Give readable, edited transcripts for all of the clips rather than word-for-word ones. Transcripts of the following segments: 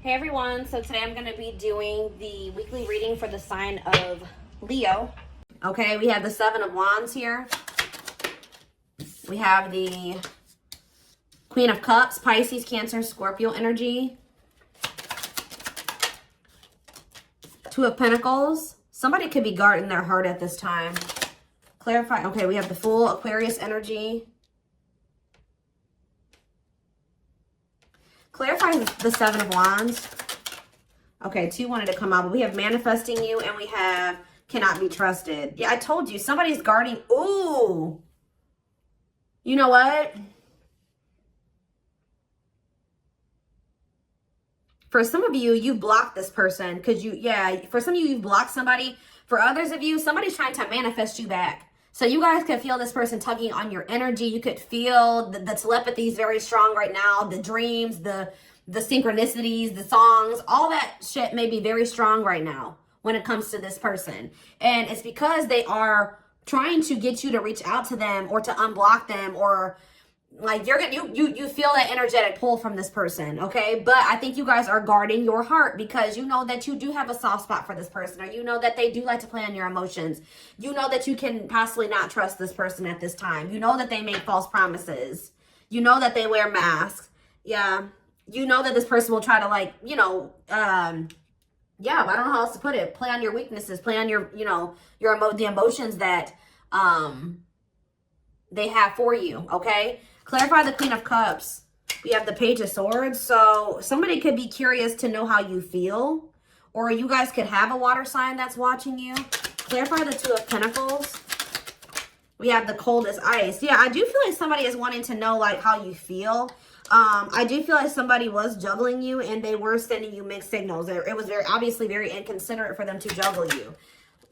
Hey everyone, so today I'm going to be doing the weekly reading for the sign of Leo. Okay, we have the Seven of Wands here. We have the Queen of Cups, Pisces, Cancer, Scorpio energy. Two of Pentacles. Somebody could be guarding their heart at this time. Clarify. Okay, we have the Fool, Aquarius energy. Clarify the Seven of Wands. Okay, two wanted to come out, but we have manifesting you and we have cannot be trusted. Yeah, I told you, somebody's guarding. Ooh. You know what? For some of you, you blocked this person because for some of you, you've blocked somebody. For others of you, somebody's trying to manifest you back. So you guys could feel this person tugging on your energy. You could feel the telepathy is very strong right now. The dreams, the synchronicities, the songs, all that shit may be very strong right now when it comes to this person. And it's because they are trying to get you to reach out to them or to unblock them, or like you feel that energetic pull from this person, okay? But I think you guys are guarding your heart because you know that you do have a soft spot for this person, or you know that they do like to play on your emotions. You know that you can possibly not trust this person at this time. You know that they make false promises. You know that they wear masks. Yeah. You know that this person will try to, like, I don't know how else to put it. Play on your weaknesses, play on your, the emotions that they have for you, okay? Clarify the Queen of Cups. We have the Page of Swords. So somebody could be curious to know how you feel, or you guys could have a water sign that's watching you. Clarify the Two of Pentacles. We have the Cold as Ice. Yeah, I do feel like somebody is wanting to know, like, how you feel. I do feel like somebody was juggling you and they were sending you mixed signals. It was obviously very inconsiderate for them to juggle you.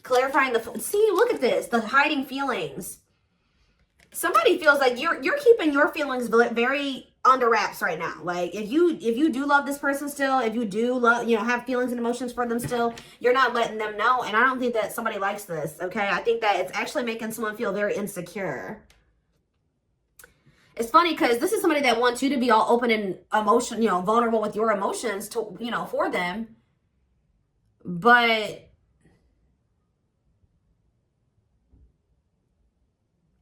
Clarifying see, look at this, the hiding feelings. Somebody feels like you're keeping your feelings very under wraps right now. Like, if you do love this person still, if you do love, have feelings and emotions for them still, you're not letting them know. And I don't think that somebody likes this, okay? I think that it's actually making someone feel very insecure. It's funny because this is somebody that wants you to be all open and vulnerable with your emotions to, for them. But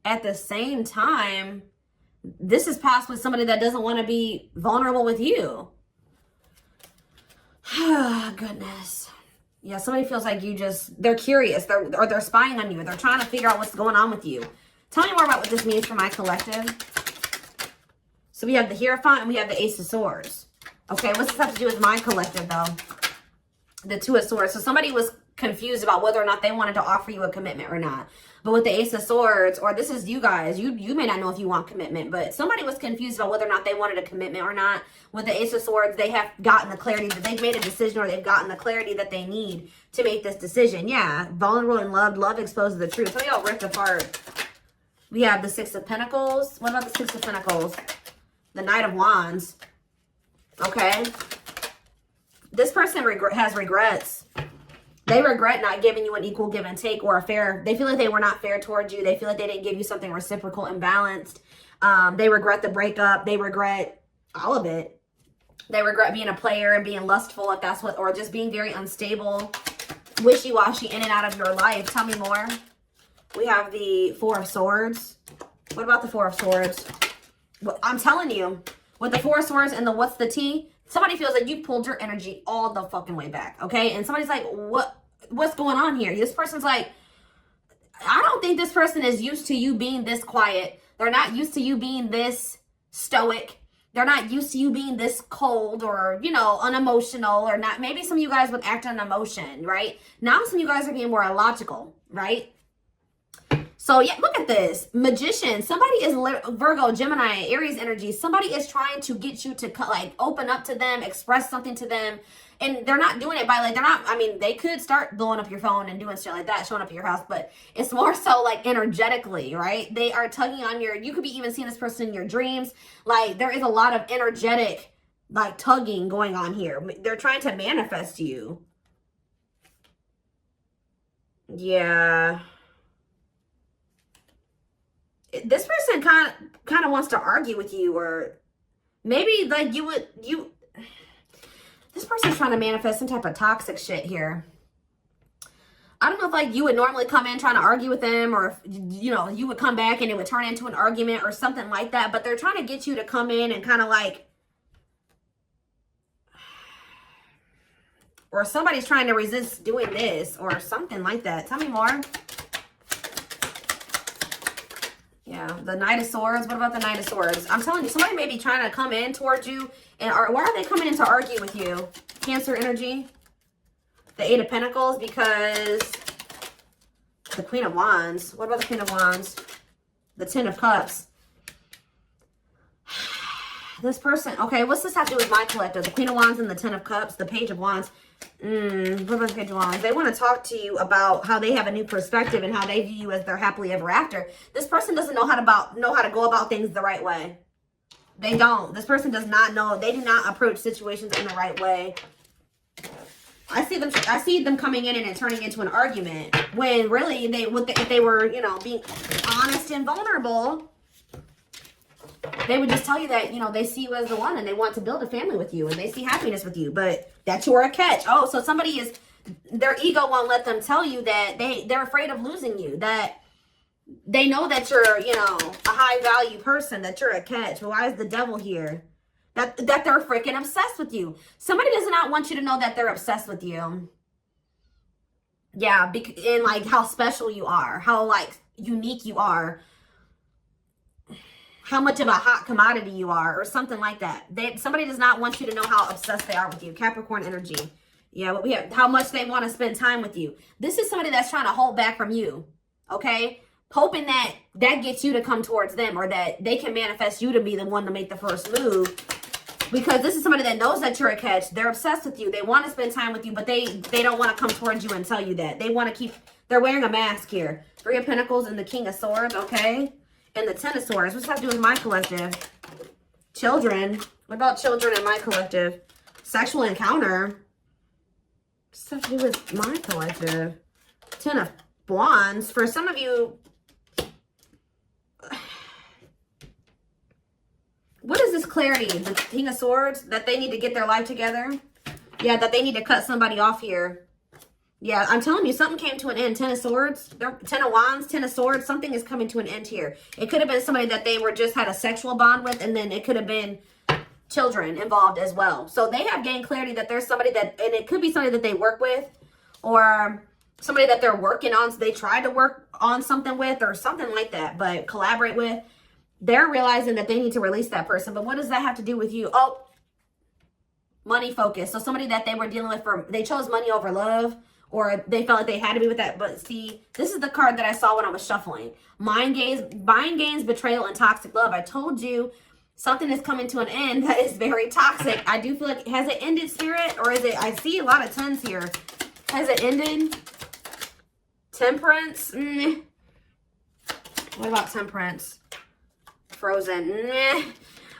at the same time, this is possibly somebody that doesn't want to be vulnerable with you. Goodness. Yeah, somebody feels like they're curious. They're spying on you. They're trying to figure out what's going on with you. Tell me more about what this means for my collective. So we have the Hierophant and we have the Ace of Swords. Okay, what's this have to do with my collective, though? The Two of Swords. So somebody was confused about whether or not they wanted to offer you a commitment or not. But with the Ace of Swords, or this is you guys, you may not know if you want commitment, but somebody was confused about whether or not they wanted a commitment or not. With the Ace of Swords, they have gotten the clarity that they've made a decision, or they've gotten the clarity that they need to make this decision. Yeah, vulnerable and loved. Love exposes the truth. Some of y'all ripped apart. We have the Six of Pentacles. What about the Six of Pentacles? The Knight of Wands. Okay. This person has regrets. They regret not giving you an equal give and take, or a fair. They feel like they were not fair towards you. They feel like they didn't give you something reciprocal and balanced. They regret the breakup. They regret all of it. They regret being a player and being lustful, if that's or just being very unstable, wishy-washy in and out of your life. Tell me more. We have the Four of Swords. What about the Four of Swords? Well, I'm telling you, with the Four of Swords and the what's the tea, somebody feels like you pulled your energy all the fucking way back, okay? And somebody's like, what's going on here? This person's like, I don't think this person is used to you being this quiet. They're not used to you being this stoic. They're not used to you being this cold or, unemotional, or not. Maybe some of you guys would act on emotion, right? Now some of you guys are being more illogical, right? So, yeah, look at this. Magician. Somebody is Virgo, Gemini, Aries energy. Somebody is trying to get you to, like, open up to them, express something to them. And they're not doing it by, like, they could start blowing up your phone and doing shit like that, showing up at your house. But it's more so, like, energetically, right? They are tugging on you could be even seeing this person in your dreams. Like, there is a lot of energetic, like, tugging going on here. They're trying to manifest you. Yeah. This person kind of wants to argue with you, or maybe like this person's trying to manifest some type of toxic shit here. I don't know if like you would normally come in trying to argue with them, or if, you know, you would come back and it would turn into an argument or something like that. But they're trying to get you to come in and kind of like, or somebody's trying to resist doing this or something like that. Tell me more. Yeah, the Knight of Swords. What about the Knight of Swords? I'm telling you, somebody may be trying to come in towards you. And why are they coming in to argue with you? Cancer energy. The Eight of Pentacles, because the Queen of Wands. What about the Queen of Wands? The Ten of Cups. This person, okay, what's this have to do with my collective? The Queen of Wands and the Ten of Cups, the Page of Wands. What about the Page of Wands? They want to talk to you about how they have a new perspective and how they view you as their happily ever after. This person doesn't know how to go about things the right way. They don't. This person does not know. They do not approach situations in the right way. I see them coming in and it turning into an argument when really if they were, you know, being honest and vulnerable, they would just tell you that, you know, they see you as the one and they want to build a family with you and they see happiness with you, but that you're a catch. Oh, so somebody is, their ego won't let them tell you that they're afraid of losing you, that they know that you're, you know, a high value person, that you're a catch. Well, why is the devil here? That they're freaking obsessed with you. Somebody does not want you to know that they're obsessed with you. Yeah, and like how special you are, how like unique you are, how much of a hot commodity you are, or something like that. Somebody does not want you to know how obsessed they are with you. Capricorn energy. Yeah, what we have, how much they want to spend time with you. This is somebody that's trying to hold back from you. Okay? Hoping that gets you to come towards them, or that they can manifest you to be the one to make the first move. Because this is somebody that knows that you're a catch. They're obsessed with you. They want to spend time with you, but they don't want to come towards you and tell you that. They want to keep, they're wearing a mask here. Three of Pentacles and the King of Swords, okay? And the Ten of Swords. What's that to do with my collective? Children. What about children in my collective? Sexual encounter. What's that to do with my collective? Ten of Wands. For some of you, what is this clarity? The King of Swords? That they need to get their life together? Yeah, that they need to cut somebody off here. Yeah, I'm telling you, something came to an end. Ten of Swords, Ten of Wands, Ten of Swords. Something is coming to an end here. It could have been somebody that they were just had a sexual bond with, and then it could have been children involved as well. So they have gained clarity that there's somebody that, and it could be somebody that they work with, or somebody that they're working on. So they tried to work on something with, or something like that, but collaborate with. They're realizing that they need to release that person. But what does that have to do with you? Oh, money focus. So somebody that they were dealing with, they chose money over love, or they felt like they had to be with that. But see, this is the card that I saw when I was shuffling. Mind games, betrayal, and toxic love. I told you something is coming to an end that is very toxic. I do feel like, has it ended, Spirit? Or is it, I see a lot of tens here. Has it ended? Temperance? What about Temperance? Frozen.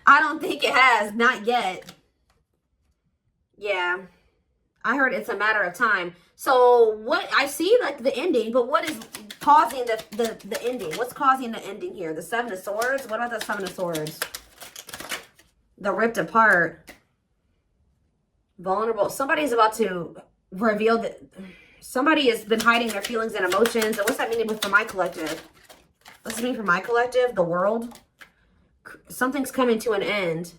I don't think it has. Not yet. Yeah. I heard it's a matter of time. So what I see, like the ending, but what is causing the ending? What's causing the ending here? The Seven of Swords? What about the Seven of Swords? The ripped apart. Vulnerable. Somebody's about to reveal that somebody has been hiding their feelings and emotions. And what's that meaning for my collective? What's it mean for my collective? The world. Something's coming to an end.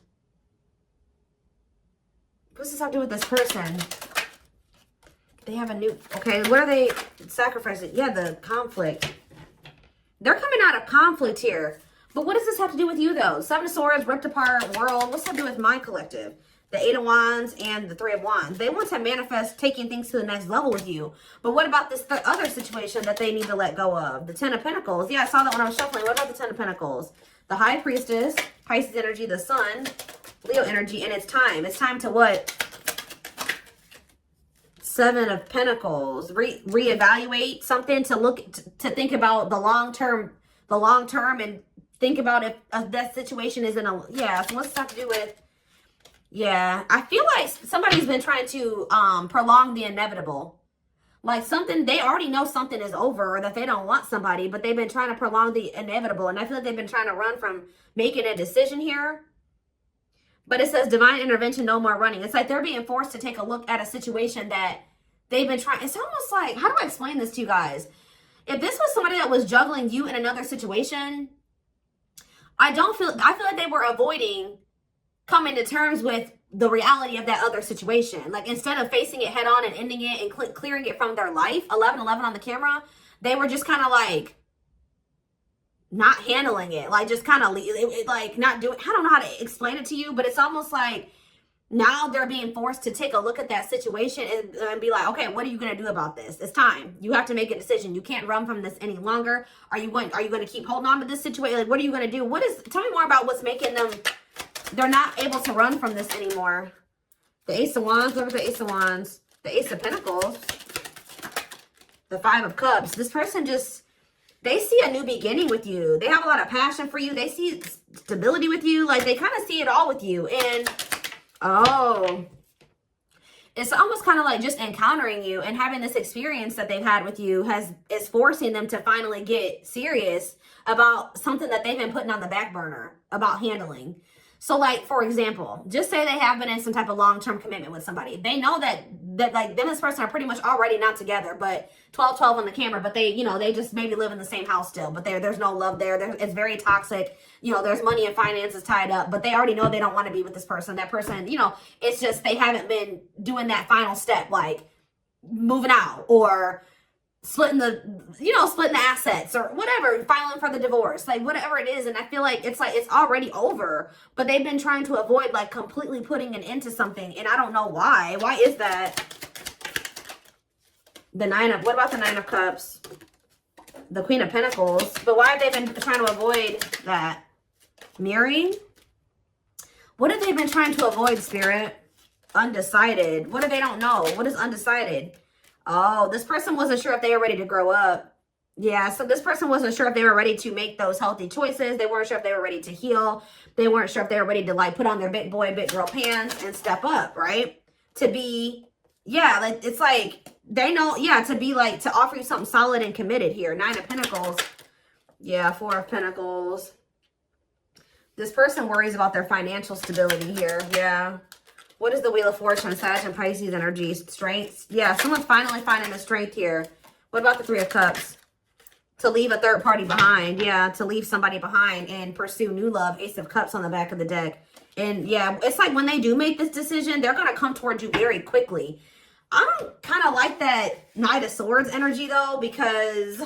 What does this have to do with this person? They have a new... Okay, what are they sacrificing? Yeah, the conflict. They're coming out of conflict here. But what does this have to do with you, though? Seven of Swords, ripped apart, world. What's that to do with my collective? The Eight of Wands and the Three of Wands. They want to manifest taking things to the next level with you. But what about this other situation that they need to let go of? The Ten of Pentacles. Yeah, I saw that when I was shuffling. What about the Ten of Pentacles? The High Priestess, Pisces energy, the Sun, Leo energy, and it's time. It's time to what? Seven of Pentacles. Reevaluate something, to look, to think about the long term, and think about if that situation is in a, yeah, so what's that to do with? Yeah, I feel like somebody's been trying to prolong the inevitable. Like something, they already know something is over, or that they don't want somebody, but they've been trying to prolong the inevitable. And I feel like they've been trying to run from making a decision here. But it says divine intervention, no more running. It's like they're being forced to take a look at a situation that they've been trying. It's almost like, how do I explain this to you guys? If this was somebody that was juggling you in another situation, I feel like they were avoiding coming to terms with the reality of that other situation. Like, instead of facing it head on and ending it and clearing it from their life, 1111 on the camera, they were just kind of like not handling it, like just kind of like not doing, I don't know how to explain it to you, but it's almost like now they're being forced to take a look at that situation and be like, okay, what are you going to do about this? It's time. You have to make a decision. You can't run from this any longer. Are you going to keep holding on to this situation? Like, what are you going to do? Tell me more about what's making them, they're not able to run from this anymore. The Ace of Wands, look at the Ace of Wands, the Ace of Pentacles, the Five of Cups. This person just, they see a new beginning with you. They have a lot of passion for you. They see stability with you. Like, they kind of see it all with you. And, oh, it's almost kind of like just encountering you and having this experience that they've had with you is forcing them to finally get serious about something that they've been putting on the back burner about handling. So, like, for example, just say they have been in some type of long-term commitment with somebody. They know that like, them and this person are pretty much already not together, but 12-12 on the camera, but they, you know, they just maybe live in the same house still, but there's no love there. It's very toxic. You know, there's money and finances tied up, but they already know they don't want to be with this person. That person, you know, it's just they haven't been doing that final step, like moving out or splitting the assets or whatever, filing for the divorce, like whatever it is. And I feel like it's already over, but they've been trying to avoid like completely putting an end to something. And I don't know why. Why is that? What about the Nine of Cups? The Queen of Pentacles. But why have they been trying to avoid that? Mirroring? What have they been trying to avoid, Spirit? Undecided. What if they don't know? What is undecided? Oh, this person wasn't sure if they were ready to grow up. Yeah, so this person wasn't sure if they were ready to make those healthy choices. They weren't sure if they were ready to heal. They weren't sure if they were ready to, like, put on their big boy, big girl pants and step up, right? To be, yeah, like, it's like, they know, yeah, to be, like, to offer you something solid and committed here. Nine of Pentacles. Yeah, Four of Pentacles. This person worries about their financial stability here. Yeah. What is the Wheel of Fortune? Sag and Pisces energy. Strength. Yeah, someone's finally finding the strength here. What about the Three of Cups? To leave a third party behind. Yeah, to leave somebody behind and pursue new love. Ace of Cups on the back of the deck. And yeah, it's like when they do make this decision, they're going to come towards you very quickly. I don't kind of like that Knight of Swords energy though, because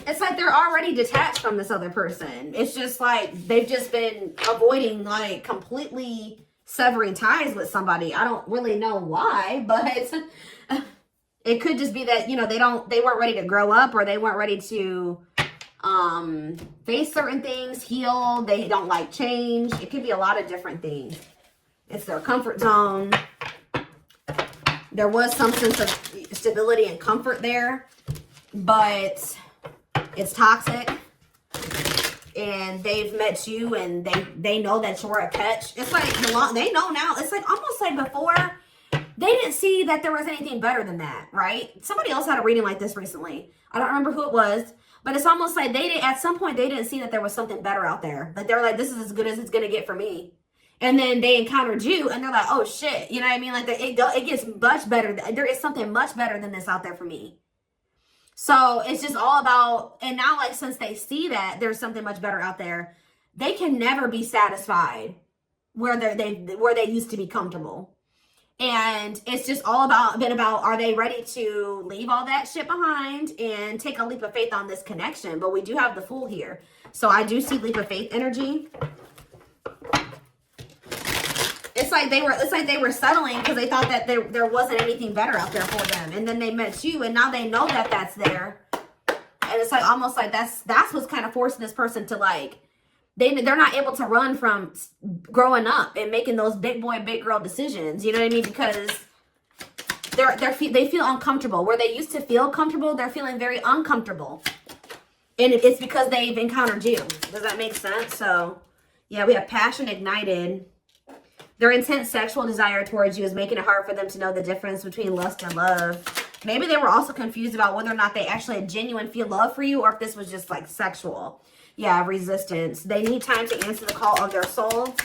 it's like they're already detached from this other person. It's just like they've just been avoiding, like, completely severing ties with somebody. I don't really know why, but it could just be that, you know, they weren't ready to grow up, or they weren't ready to face certain things, heal. They don't like change. It could be a lot of different things. It's their comfort zone. There was some sense of stability and comfort there, but it's toxic, and they've met you, and they know that you're a catch. It's like they know now. It's like almost like before they didn't see that there was anything better than that, right? Somebody else had a reading like this recently. I don't remember who it was, but it's almost like at some point they didn't see that there was something better out there. Like they were like, this is as good as it's gonna get for me. And then they encountered you, and they're like, oh shit, you know what I mean? Like it gets much better. There is something much better than this out there for me. So it's just all about, and now, like, since they see that there's something much better out there, they can never be satisfied where they used to be comfortable. And it's just all about, are they ready to leave all that shit behind and take a leap of faith on this connection? But we do have the Fool here. So I do see leap of faith energy. It's like they were settling because they thought that there wasn't anything better out there for them. And then they met you, and now they know that that's there. And it's like almost like that's what's kind of forcing this person to, like, they're not able to run from growing up and making those big boy, big girl decisions. You know what I mean? Because they feel uncomfortable. Where they used to feel comfortable, they're feeling very uncomfortable. And it's because they've encountered you. Does that make sense? So, yeah, we have passion ignited. Their intense sexual desire towards you is making it hard for them to know the difference between lust and love. Maybe they were also confused about whether or not they actually had genuine feel love for you, or if this was just, like, sexual. Yeah, resistance. They need time to answer the call of their soul,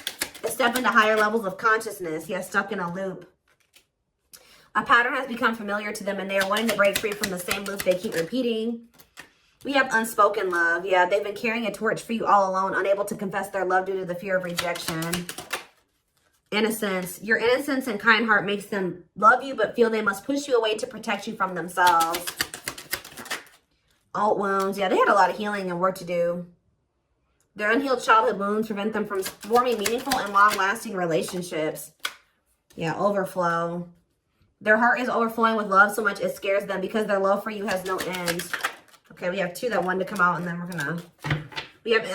to step into higher levels of consciousness. Yeah, stuck in a loop. A pattern has become familiar to them, and they are wanting to break free from the same loop they keep repeating. We have unspoken love. Yeah, they've been carrying a torch for you all alone, unable to confess their love due to the fear of rejection. Innocence. Your innocence and kind heart makes them love you, but feel they must push you away to protect you from themselves. Alt wounds. Yeah, they had a lot of healing and work to do. Their unhealed childhood wounds prevent them from forming meaningful and long-lasting relationships. Yeah, overflow. Their heart is overflowing with love so much it scares them because their love for you has no end. Okay, we have 2 that wanted to come out, and then we're gonna...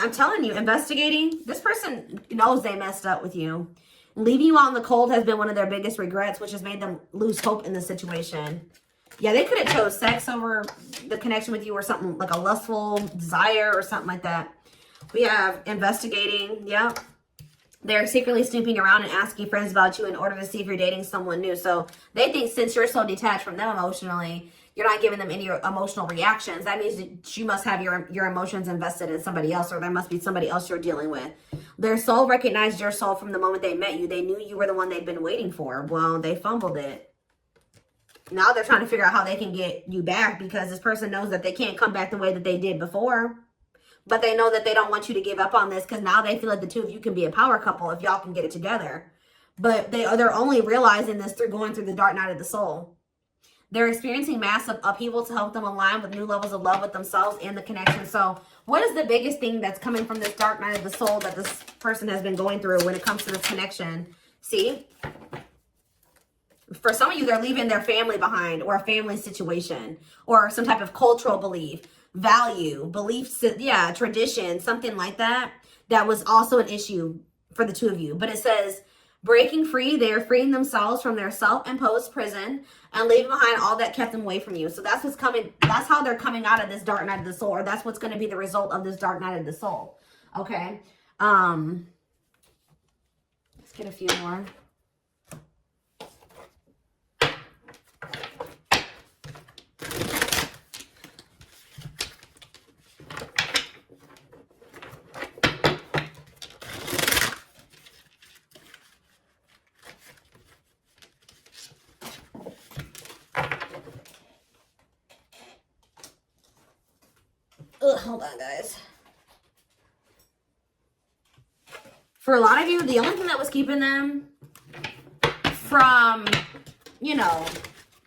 I'm telling you, investigating. This person knows they messed up with you. Leaving you out in the cold has been one of their biggest regrets, which has made them lose hope in the situation. Yeah, they could have chose sex over the connection with you, or something like a lustful desire or something like that. We have investigating. Yeah. They're secretly snooping around and asking friends about you in order to see if you're dating someone new. So they think since you're so detached from them emotionally, you're not giving them any emotional reactions. That means that you must have your emotions invested in somebody else, or there must be somebody else you're dealing with. Their soul recognized your soul from the moment they met you. They knew you were the one they'd been waiting for. Well, they fumbled it. Now they're trying to figure out how they can get you back, because this person knows that they can't come back the way that they did before. But they know that they don't want you to give up on this, because now they feel like the 2 of you can be a power couple if y'all can get it together. But they're only realizing this through going through the dark night of the soul. They're experiencing massive upheaval to help them align with new levels of love with themselves and the connection. So what is the biggest thing that's coming from this dark night of the soul that this person has been going through when it comes to this connection? See? For some of you, they're leaving their family behind, or a family situation, or some type of cultural belief, value, beliefs, yeah, tradition, something like that. That was also an issue for the 2 of you. But it says, breaking free, they are freeing themselves from their self-imposed prison and leaving behind all that kept them away from you. So that's what's coming. That's how they're coming out of this dark night of the soul, or that's what's going to be the result of this dark night of the soul. Okay. Let's get a few more. Hold on, guys. For a lot of you, the only thing that was keeping them from, you know,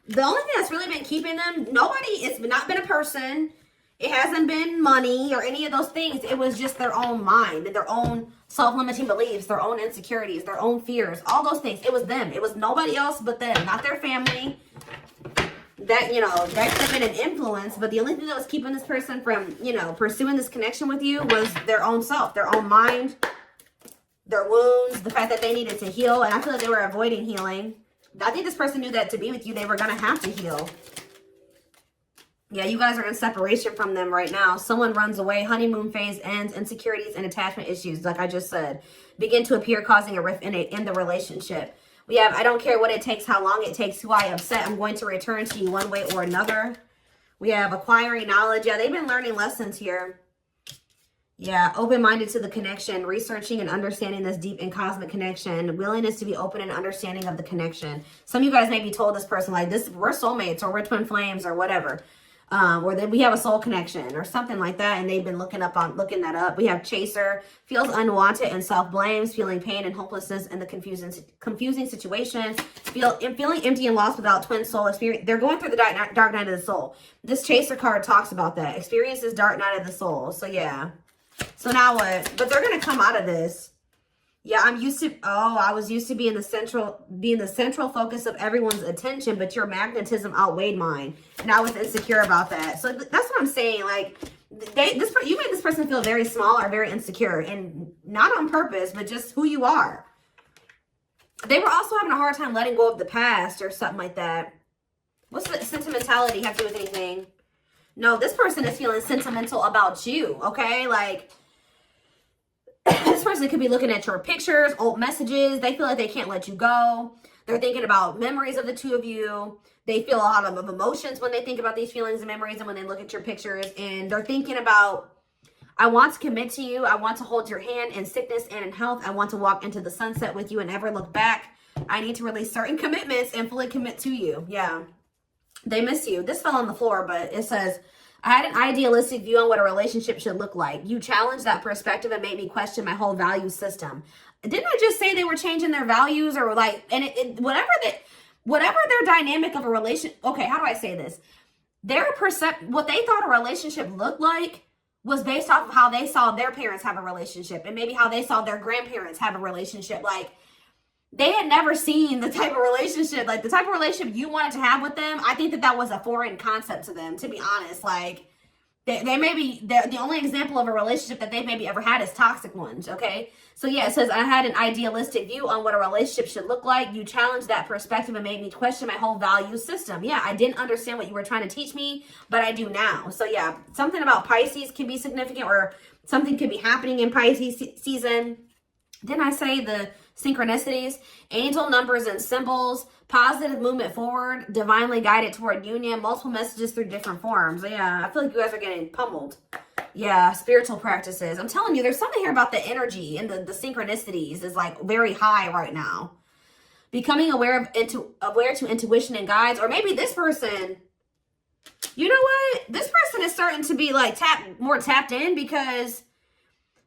the only thing that's really been keeping them, it's not been a person. It hasn't been money or any of those things. It was just their own mind and their own self-limiting beliefs, their own insecurities, their own fears, all those things. It was them. It was nobody else but them, not their family. That, you know, that could have been an influence, but the only thing that was keeping this person from, you know, pursuing this connection with you was their own self, their own mind, their wounds, the fact that they needed to heal. And I feel like they were avoiding healing. I think this person knew that to be with you, they were going to have to heal. Yeah, you guys are in separation from them right now. Someone runs away, honeymoon phase ends, insecurities and attachment issues, like I just said, begin to appear, causing a rift in the relationship. We have, I don't care what it takes, how long it takes, who I upset, I'm going to return to you one way or another. We have acquiring knowledge. Yeah, they've been learning lessons here. Yeah, open-minded to the connection, researching and understanding this deep and cosmic connection, willingness to be open and understanding of the connection. Some of you guys maybe told this person, like, this, we're soulmates, or we're twin flames, or whatever. Or that we have a soul connection or something like that, and they've been looking that up. We have chaser, feels unwanted and self-blames, feeling pain and hopelessness in the confusing situations, feeling empty and lost without twin soul experience. They're going through the dark night of the soul. This chaser card talks about that. Experiences dark night of the soul. So yeah. So now what? But they're gonna come out of this. Yeah, I was used to being the central focus of everyone's attention, but your magnetism outweighed mine, and I was insecure about that. So that's what I'm saying. Like, you made this person feel very small or very insecure, and not on purpose, but just who you are. They were also having a hard time letting go of the past or something like that. What's the sentimentality have to do with anything? No, this person is feeling sentimental about you. Okay, like. This person could be looking at your pictures, old messages. They feel like they can't let you go. They're thinking about memories of the 2 of you. They feel a lot of emotions when they think about these feelings and memories and when they look at your pictures. And they're thinking about, I want to commit to you. I want to hold your hand in sickness and in health. I want to walk into the sunset with you and never look back. I need to release certain commitments and fully commit to you. Yeah. They miss you. This fell on the floor, but it says, I had an idealistic view on what a relationship should look like. You challenged that perspective and made me question my whole value system. Didn't I just say they were changing their values or like, and whatever their dynamic of a relation. Okay, how do I say this? What they thought a relationship looked like was based off of how they saw their parents have a relationship and maybe how they saw their grandparents have a relationship. Like, they had never seen the type of relationship, like the type of relationship you wanted to have with them. I think that was a foreign concept to them, to be honest. Like, they may be, the only example of a relationship that they've maybe ever had is toxic ones, okay? So yeah, it says, I had an idealistic view on what a relationship should look like. You challenged that perspective and made me question my whole value system. Yeah, I didn't understand what you were trying to teach me, but I do now. So yeah, something about Pisces can be significant, or something could be happening in Pisces season. Didn't I say the synchronicities? Angel numbers and symbols, positive movement forward, divinely guided toward union, multiple messages through different forms. Yeah, I feel like you guys are getting pummeled. Yeah, spiritual practices. I'm telling you, there's something here about the energy and the synchronicities is like very high right now. Becoming aware to intuition and guides, or maybe this person, you know what? This person is starting to be like more tapped in, because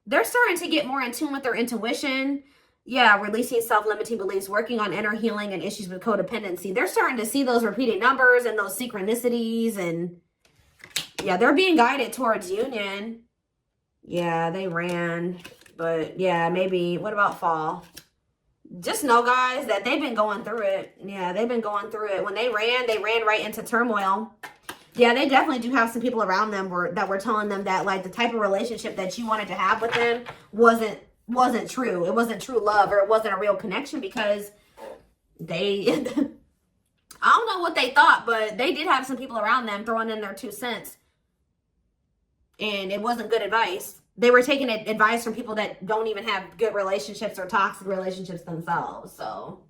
they're starting to get more in tune with their intuition. Yeah, releasing self-limiting beliefs, working on inner healing and issues with codependency. They're starting to see those repeating numbers and those synchronicities, and yeah, they're being guided towards union. Yeah, they ran, but yeah, maybe, what about fall? Just know, guys, that they've been going through it. Yeah, they've been going through it. When they ran right into turmoil. Yeah, they definitely do have some people around them that were telling them that, like, the type of relationship that you wanted to have with them wasn't true. It wasn't true love, or it wasn't a real connection, because they, I don't know what they thought, but they did have some people around them throwing in their 2 cents. And it wasn't good advice. They were taking advice from people that don't even have good relationships or toxic relationships themselves. So,